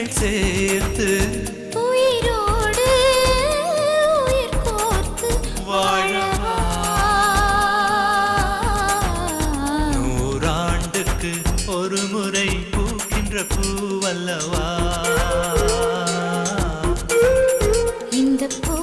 கைகள் சேர்த்து உயிரோடு உயிர் கோர்த்து வாழவா நூறாண்டுக்கு ஒரு முறை பூக்கின்ற பூவல்லவா இந்த பூ